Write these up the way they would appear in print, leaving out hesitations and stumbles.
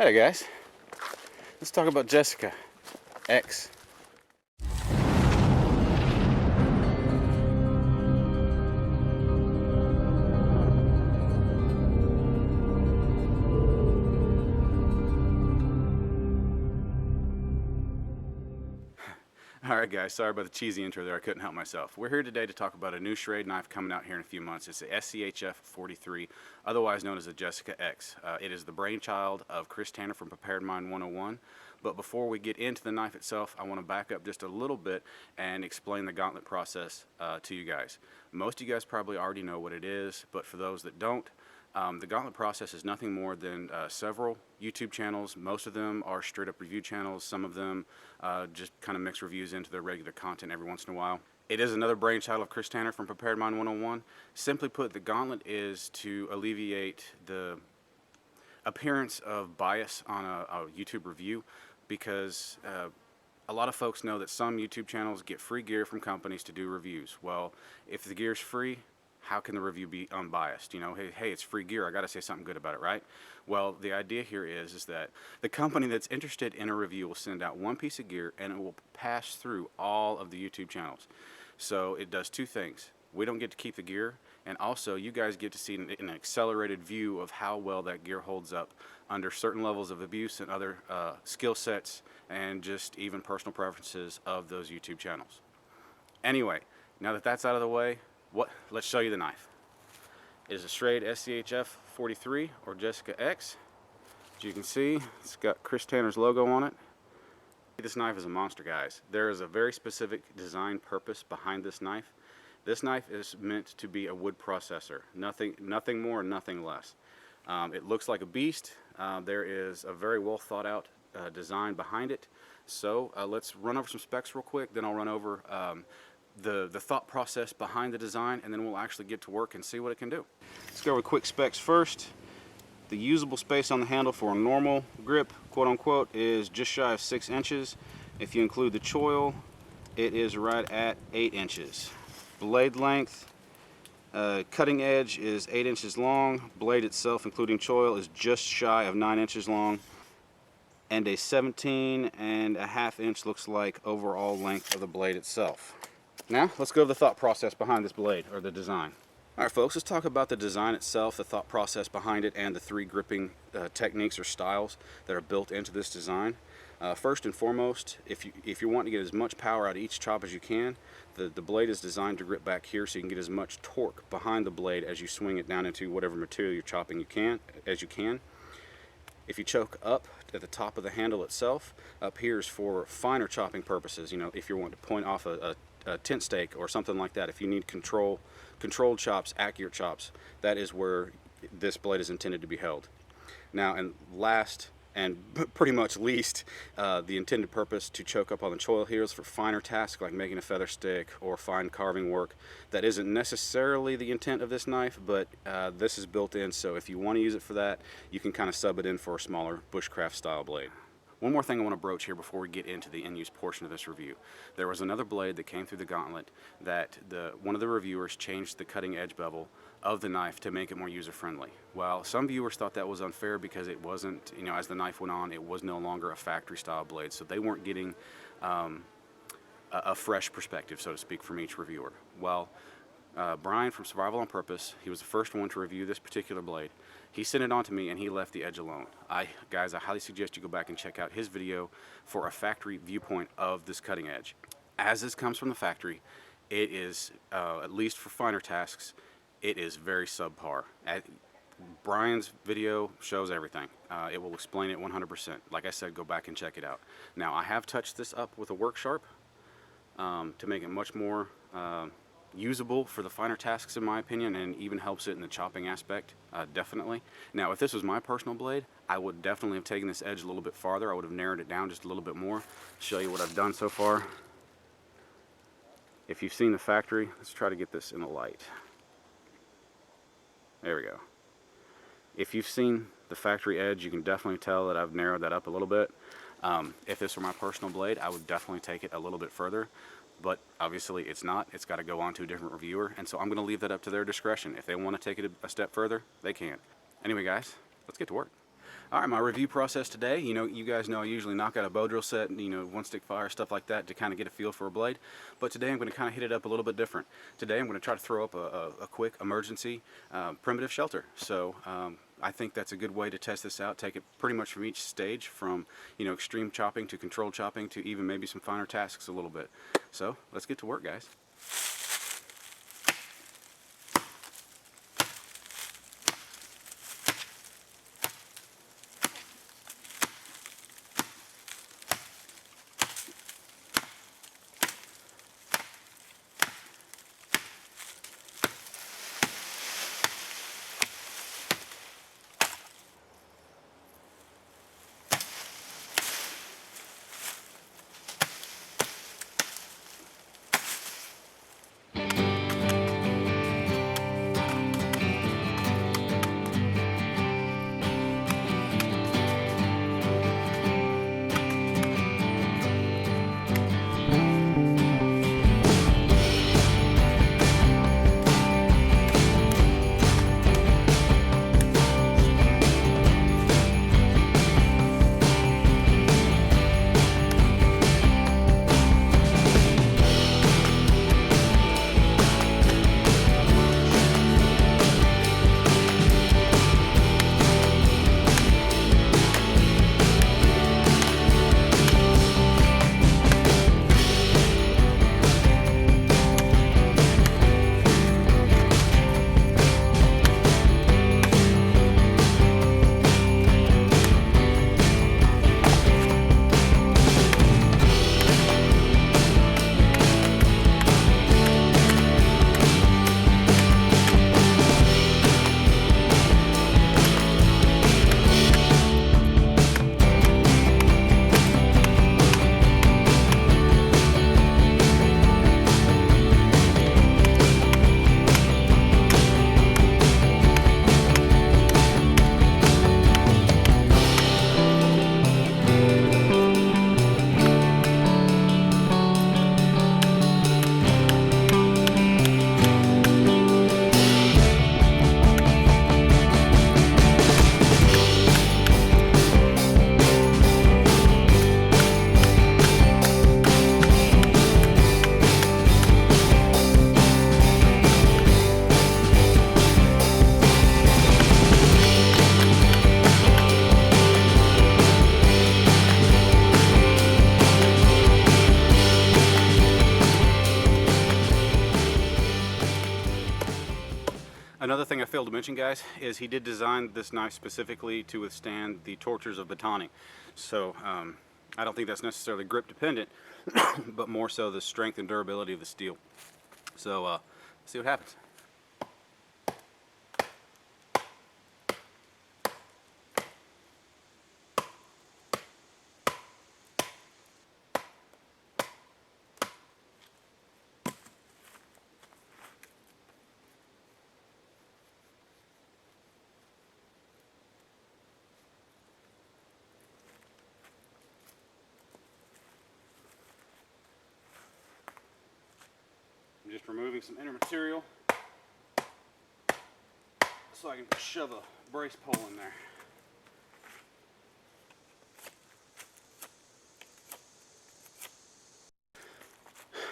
Hey guys, let's talk about Jessica X. Alright guys, sorry about the cheesy intro there, I couldn't help myself. We're here today to talk about a new Schrade knife coming out here in a few months. It's the SCHF43, otherwise known as the Jessica X. It is the brainchild of Chris Tanner from Preparedmind101. But before we get into the knife itself, I want to back up just a little bit and explain the Gauntlet process to you guys. Most of you guys probably already know what it is, but for those that don't, the Gauntlet process is nothing more than several YouTube channels. Most of them are straight up review channels. Some of them just kind of mix reviews into their regular content every once in a while. It is another brainchild of Chris Tanner from Preparedmind101. Simply put, the Gauntlet is to alleviate the appearance of bias on a YouTube review, because a lot of folks know that some YouTube channels get free gear from companies to do reviews. Well, if the gear's free, how can the review be unbiased? You know, hey, it's free gear, I gotta say something good about it, right? Well, the idea here is that the company that's interested in a review will send out one piece of gear and it will pass through all of the YouTube channels. So it does two things. We don't get to keep the gear, and also you guys get to see an accelerated view of how well that gear holds up under certain levels of abuse and other skill sets and just even personal preferences of those YouTube channels. Anyway, now that that's out of the way, let's show you the knife. It is a Schrade SCHF43 or Jessica X. As you can see, it's got Chris Tanner's logo on it. This knife is a monster, guys. There is a very specific design purpose behind this knife. This knife is meant to be a wood processor, nothing more, nothing less. It looks like a beast. There is a very well thought out design behind it. So let's run over some specs real quick, then I'll run over the thought process behind the design, and then we'll actually get to work and see what it can do. Let's go with quick specs first. The usable space on the handle for a normal grip, quote unquote, is just shy of 6 inches. If you include the choil, it is right at 8 inches. Blade length, cutting edge is 8 inches long. Blade itself, including choil, is just shy of 9 inches long. And a 17.5 inch looks like overall length of the blade itself. Now, let's go to the thought process behind this blade, or the design. Alright folks, let's talk about the design itself, the thought process behind it, and the three gripping techniques or styles that are built into this design. First and foremost, if you want to get as much power out of each chop as you can, the blade is designed to grip back here so you can get as much torque behind the blade as you swing it down into whatever material you're chopping as you can. If you choke up at the top of the handle itself, up here is for finer chopping purposes. You know, if you want to point off a tent stake or something like that, if you need controlled chops, accurate chops, that is where this blade is intended to be held. Now, and last and pretty much least, the intended purpose to choke up on the choil here is for finer tasks like making a feather stick or fine carving work. That isn't necessarily the intent of this knife, but this is built in, so if you want to use it for that, you can kind of sub it in for a smaller Bushcraft style blade. One more thing I want to broach here before we get into the in-use portion of this review. There was another blade that came through the Gauntlet that one of the reviewers changed the cutting edge bevel of the knife to make it more user-friendly. Well, some viewers thought that was unfair because it wasn't, you know, as the knife went on, it was no longer a factory style blade, so they weren't getting a fresh perspective, so to speak, from each reviewer. Well, Brian from Survival on Purpose, he was the first one to review this particular blade. He sent it on to me and he left the edge alone. Guys, I highly suggest you go back and check out his video for a factory viewpoint of this cutting edge. As this comes from the factory, it is, at least for finer tasks, it is very subpar. Brian's video shows everything. It will explain it 100%. Like I said, go back and check it out. Now, I have touched this up with a work sharp to make it much more usable for the finer tasks, in my opinion, and even helps it in the chopping aspect, definitely. Now, if this was my personal blade, I would definitely have taken this edge a little bit farther. I would have narrowed it down just a little bit more. Show you what I've done so far. If you've seen the factory, let's try to get this in the light. There we go. If you've seen the factory edge, you can definitely tell that I've narrowed that up a little bit. If this were my personal blade, I would definitely take it a little bit further. But obviously it's not. It's got to go on to a different reviewer, and so I'm going to leave that up to their discretion. If they want to take it a step further, they can. Anyway guys, let's get to work. All right, my review process today, you guys know I usually knock out a bow drill set, one stick fire, stuff like that to kind of get a feel for a blade. But today I'm going to kind of hit it up a little bit different. Today I'm going to try to throw up a quick emergency primitive shelter. So I think that's a good way to test this out. Take it pretty much from each stage, from extreme chopping to controlled chopping to even maybe some finer tasks a little bit. So let's get to work, guys. Another thing I failed to mention, guys, is he did design this knife specifically to withstand the tortures of batoning. So I don't think that's necessarily grip dependent, but more so the strength and durability of the steel. So let's see what happens. I'm just removing some inner material so I can shove a brace pole in there.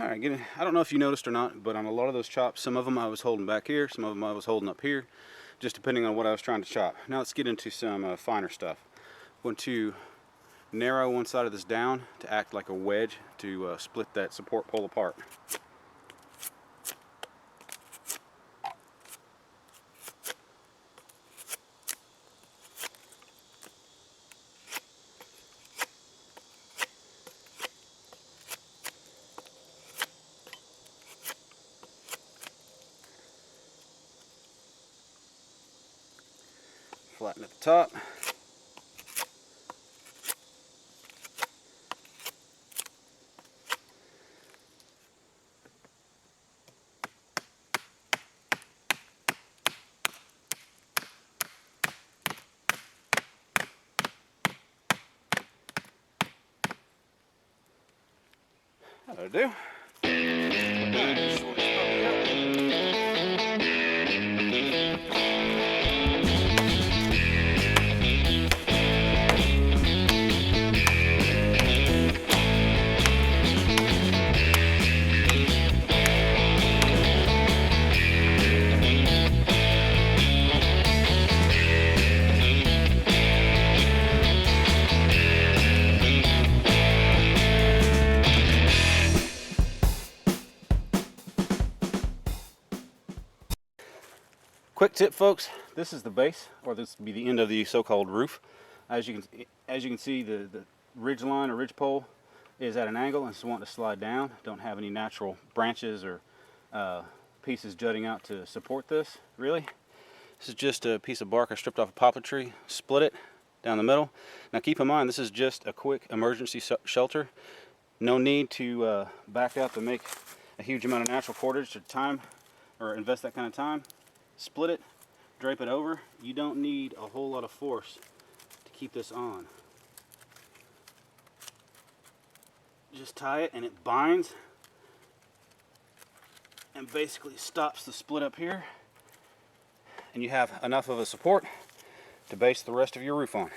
Alright, I don't know if you noticed or not, but on a lot of those chops, some of them I was holding back here, some of them I was holding up here, just depending on what I was trying to chop. Now let's get into some finer stuff. I'm going to narrow one side of this down to act like a wedge to split that support pole apart. Flatten at the top. That'll do. Quick tip, folks, this is the base, or this would be the end of the so-called roof. As you can see, the ridge line or ridge pole is at an angle and it's wanting to slide down. Don't have any natural branches or pieces jutting out to support this, really. This is just a piece of bark I stripped off a poplar tree, split it down the middle. Now keep in mind, this is just a quick emergency shelter. No need to back up and make a huge amount of natural cordage or time, or invest that kind of time. Split it, drape it over. You don't need a whole lot of force to keep this on. Just tie it and it binds and basically stops the split up here, and you have enough of a support to base the rest of your roof on.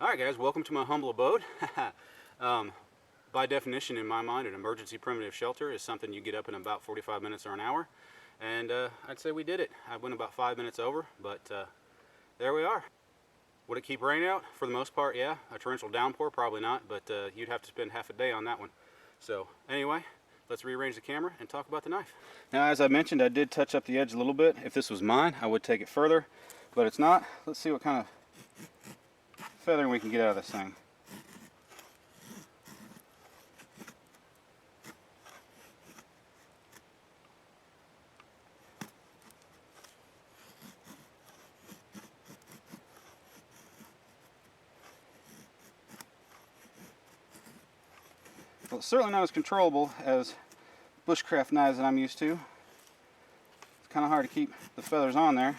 Alright guys, welcome to my humble abode. By definition, in my mind, an emergency primitive shelter is something you get up in about 45 minutes or an hour. And I'd say we did it. I went about 5 minutes over, but there we are. Would it keep rain out? For the most part, yeah. A torrential downpour, probably not, but you'd have to spend half a day on that one. So anyway, let's rearrange the camera and talk about the knife. Now, as I mentioned, I did touch up the edge a little bit. If this was mine, I would take it further, but it's not. Let's see what kind of feathering we can get out of this thing. Well, it's certainly not as controllable as bushcraft knives that I'm used to. It's kind of hard to keep the feathers on there.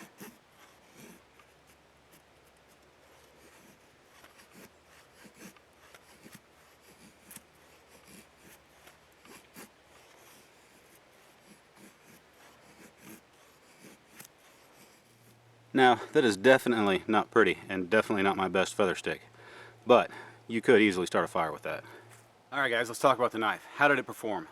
Now, that is definitely not pretty and definitely not my best feather stick, but you could easily start a fire with that. Alright guys, let's talk about the knife. How did it perform?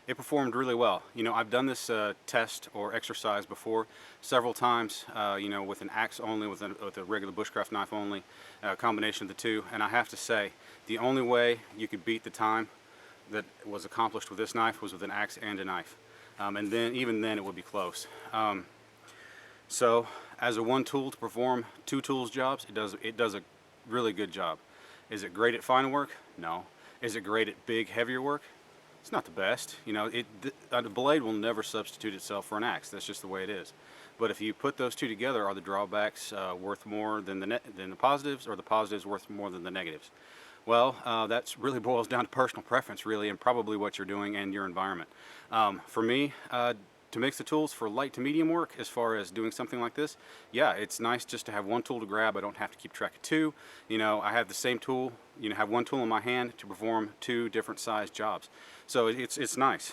It performed really well. You know, I've done this test or exercise before several times, you know, with an axe only, with a regular bushcraft knife only, a combination of the two, and I have to say, the only way you could beat the time that was accomplished with this knife was with an axe and a knife. And then, even then, it would be close. So, as a one tool to perform two tools jobs, it does a really good job. Is it great at fine work? No. Is it great at big, heavier work? It's not the best. You know, a blade will never substitute itself for an axe. That's just the way it is. But if you put those two together, are the drawbacks worth more than the positives, or the positives worth more than the negatives? Well, that's really boils down to personal preference, really, and probably what you're doing and your environment. For me, to mix the tools for light to medium work, as far as doing something like this, yeah, it's nice just to have one tool to grab. I don't have to keep track of two. You know, I have the same tool, you know, have one tool in my hand to perform two different size jobs. So it's nice.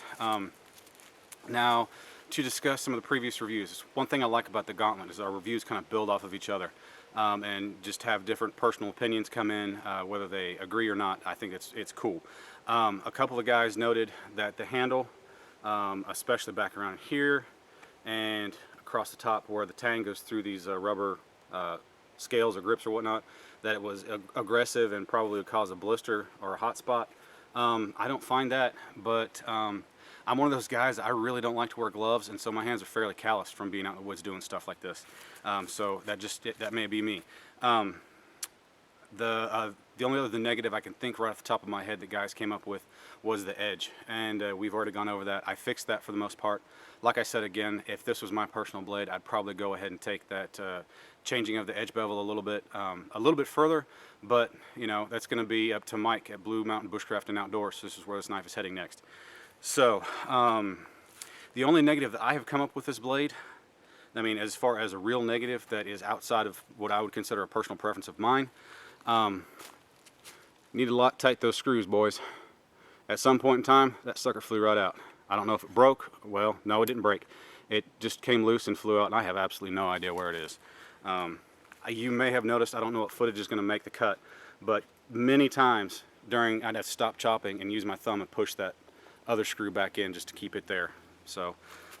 Now, to discuss some of the previous reviews, one thing I like about the Gauntlet is our reviews kind of build off of each other. And just have different personal opinions come in, whether they agree or not. I think it's cool. A couple of guys noted that the handle, especially back around here and across the top where the tang goes through these rubber scales or grips or whatnot, that it was aggressive and probably would cause a blister or a hot spot. I don't find that, but I'm one of those guys, I really don't like to wear gloves, and so my hands are fairly calloused from being out in the woods doing stuff like this. So that may be me. The only other negative I can think right off the top of my head that guys came up with was the edge, and we've already gone over that. I fixed that for the most part. Like I said again, if this was my personal blade, I'd probably go ahead and take that changing of the edge bevel a little bit further, but you know, that's going to be up to Mike at Blue Mountain Bushcraft and Outdoors. This is where this knife is heading next. So, the only negative that I have come up with this blade, I mean, as far as a real negative that is outside of what I would consider a personal preference of mine, need to tight those screws, boys. At some point in time, that sucker flew right out. I don't know if it broke. Well, no, it didn't break. It just came loose and flew out, and I have absolutely no idea where it is. You may have noticed, I don't know what footage is going to make the cut, but many times I'd have to stop chopping and use my thumb and push that other screw back in just to keep it there. So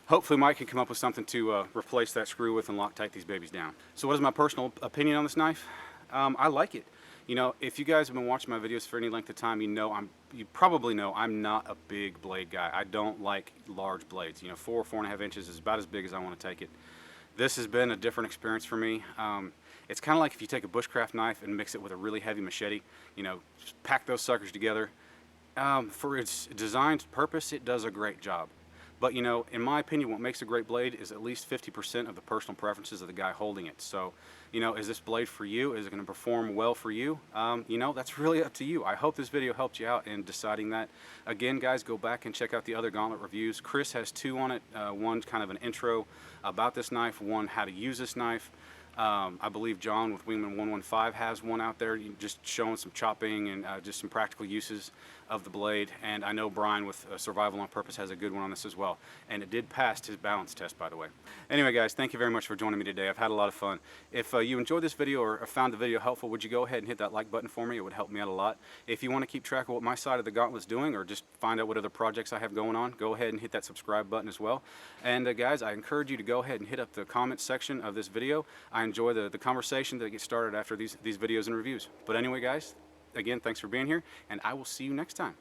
hopefully Mike can come up with something to replace that screw with and Loctite these babies down. So what is my personal opinion on this knife? I like it. You know, if you guys have been watching my videos for any length of time, you probably know I'm not a big blade guy. I don't like large blades. You know, 4.5 inches is about as big as I want to take it. This has been a different experience for me. It's kind of like if you take a Bushcraft knife and mix it with a really heavy machete. You know, just pack those suckers together. For its designed purpose, it does a great job. But you know, in my opinion, what makes a great blade is at least 50% of the personal preferences of the guy holding it. So, you know, is this blade for you? Is it going to perform well for you? You know, that's really up to you. I hope this video helped you out in deciding that. Again, guys, go back and check out the other Gauntlet reviews. Chris has two on it. One kind of an intro about this knife, one how to use this knife. I believe John with Wingman115 has one out there just showing some chopping and just some practical uses of the blade, and I know Brian with Survival on Purpose has a good one on this as well, and it did pass his balance test, by the way. Anyway, guys, thank you very much for joining me today. I've had a lot of fun. If you enjoyed this video or found the video helpful, would you go ahead and hit that like button for me? It would help me out a lot. If you want to keep track of what my side of the Gauntlet's doing or just find out what other projects I have going on, go ahead and hit that subscribe button as well. And guys, I encourage you to go ahead and hit up the comments section of this video. I enjoy the conversation that gets started after these videos and reviews. But anyway, guys, again, thanks for being here, and I will see you next time.